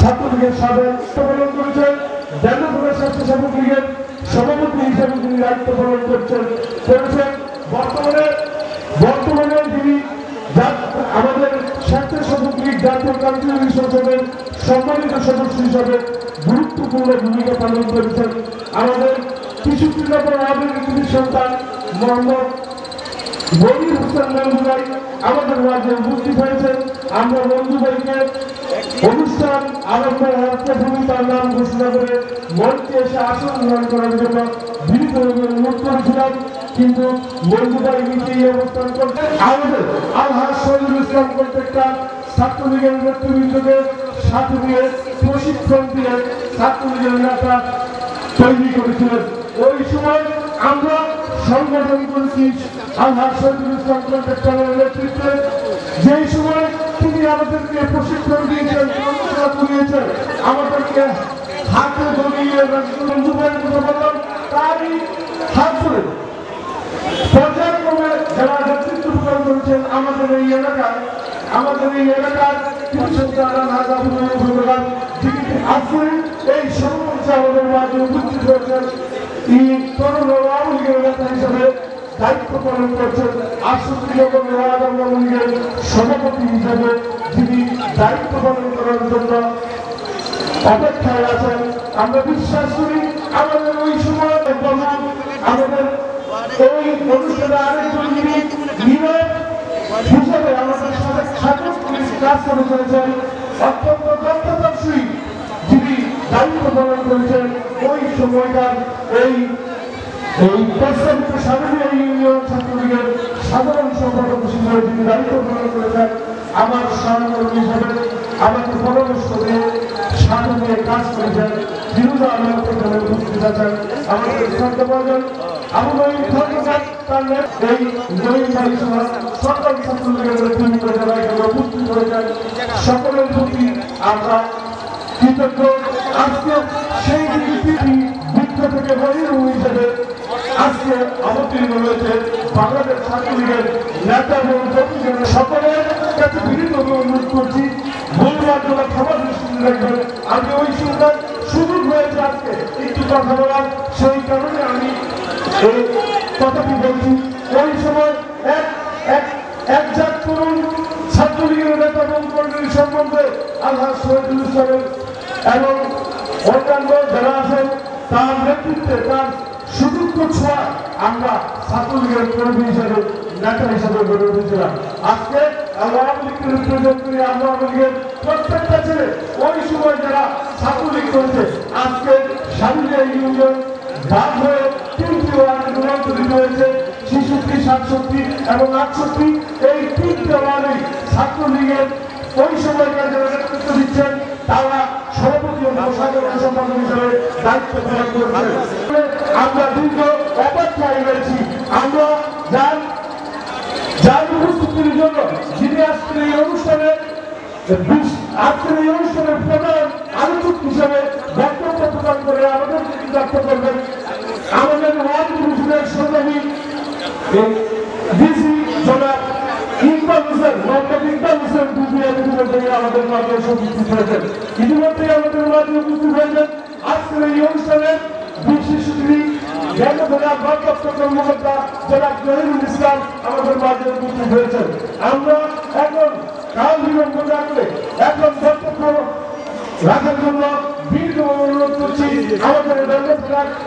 ছাত্রলীগের সাবেক পালন করেছেন, স্বেচ্ছাসেবক লীগের সভাপতি হিসেবে তিনি দায়িত্ব পালন করেছেন। বর্তমানে তিনি আমাদের স্বেচ্ছাসেবক লীগ জাতীয় কার্যকরী সংসদের সম্মানিত সদস্য হিসাবে গুরুত্বপূর্ণ ভূমিকা পালন করেছেন। আমাদের কিছু ওয়ার্ডের সন্তান মোহাম্মদ মনির হোসেন মঞ্জু ভাই আমাদের মাঝে উপস্থিত হয়েছেন। আমরা মঞ্জু ভাইকে অনুষ্ঠান আরম্ভ হওয়ার প্রথমেই তার নাম ঘোষণা করে মঞ্চে এসে আসন গ্রহণ করার জন্য বিনীতভাবে অনুরোধ করেছিলাম, কিন্তু মঞ্জু ভাই নিজেই অবস্থান করতেন। আমাদের আলহাজ শহীদুল ইসলাম প্রত্যেকটা ছাত্রলীগের নেতৃবৃন্দকে সাথে নিয়ে প্রশিক্ষণ দিয়ে ছাত্রলীগের নেতা তৈরি করেছিলেন। ওই সময় আমরা সংগঠন করেছি আলহাজ শহীদুল ইসলাম প্রত্যেকটার নেতৃত্বে। যেই সময় তিনি আমাদেরকে প্রশিক্ষণ দিয়েছেন, অনুপ্রেরণা করিয়েছেন, আমাদেরকে হাতে ধরিয়ে বন্ধুবাইয়ের কথা বললাম, তারই হাত ধরে পর্যায়ক্রমে যারা নেতৃত্ব প্রদান করেছেন আমাদের এই এলাকার এই সর্বোচ্চ আমাদের মাঝে উপস্থিত হয়েছেন। তিনি তরুণ আওয়ামী লীগের নেতা হিসেবে দায়িত্ব পালন করছেন। আওয়ামী লীগের সভাপতি হিসেবে যিনি দায়িত্ব পালন করার জন্য অপেক্ষায় আছেন। আমরা বিশ্বাস করি আমাদের ওই সময় আমাদের এই অনুষ্ঠানে আরেকজন হিসেবে আমাদের সাথে কাজ করে চলেছেন, অত্যন্ত দক্ষতাশীল যিনি দায়িত্ব পালন করেছেন। ওই সময়কার এই প্রস্তাবিত সাধারণ ইউনিয়ন ছাত্রলীগের সাধারণ সম্পাদক হিসেবে যিনি দায়িত্ব পালন করেছেন, আমার সহকর্মী হিসেবে আমাকে পরামর্শ দিয়ে সাথে নিয়ে কাজ করেছেন। বিরোধী আন্দোলন প্রধানের উপস্থিত আছেন আমাদের শ্রদ্ধাভাজন আবু নঈম ধন্যবাদ। এই নঈম ভাই সকল ছাত্রলীগের নেতৃবৃন্দ যারা এখানে উপস্থিত হয়েছেন সকলের প্রতি আমরা কৃতজ্ঞ। আজকে সেই বৃক্ষ থেকে বহির্ভূমি হিসেবে আজকে অবতীর্ণ হয়েছে বাংলাদেশ ছাত্রলীগের নেতা এবং কর্মীদের। সকলের কাছে বিনীতভাবে অনুরোধ করছি বন্ধুরা ক্ষমা দৃষ্টি রাখবেন। আমি ওই সুযোগ হয়েছে আজকে একটু কথা বলার, সেই কারণে আমি এই কথাটি বলছি। ওই সময় এক তরুণ ছাত্রলীগের নেতা এবং কর্মীর সম্বন্ধে আলহাজ শহীদুল ইসলামের এবং অন্যান্য যারা আছেন তার নেতৃত্বে তার সুযোগ্য ছোঁয়া আমরা ছাত্রলীগের কর্মী হিসেবে নেতা হিসেবে গড়ে উঠেছিলাম। আজকে আওয়ামী লীগকে রিপ্রেজেন্ট করে আওয়ামী লীগের প্রত্যেকটা ছেলে ওই সময় যারা ছাত্রলীগ করেছে আজকে সামনে ইউনিয়ন ভাগ হয়ে 3টি ওয়ার্ডে রূপান্তরিত হয়েছে। 66, 67 এবং 68 এই 3টি ওয়ার্ডেই ছাত্রলীগের ওই সময়কার যারা নেতৃত্ব দিচ্ছেন তারা সভাপতি ও সাধারণ সম্পাদক হিসেবে দায়িত্ব পালন করছেন। আমরা দীর্ঘ অপেক্ষায় রয়েছি। আমরা যার উপস্থিতির জন্য যিনি আজকের এই অনুষ্ঠানের প্রধান আলোচক হিসেবে বক্তব্য প্রদান করে আমাদেরকে ব্যক্ত করবেন আমাদের ওয়ার্ড ডিভিশনের সভাপতি ডিসি জনাব ইকবাল হোসেন, মোহাম্মদ ইকবাল হোসেন আমাদের মাঝে উপস্থিত হয়েছেন। ইতিমধ্যেই আমাদের মাঝে উপস্থিত হয়েছেন আজকের এই অনুষ্ঠানের বিশেষ অতিথি ভারপ্রাপ্ত কর্মকর্তা জনাব জহিরুল ইসলাম আমাদের মাঝে উপস্থিত হয়েছেন। আমরা এখন কাল বিলম্ব না করে এখন বক্তব্য রাখার জন্য বিনীত অনুরোধ করছি আমাদের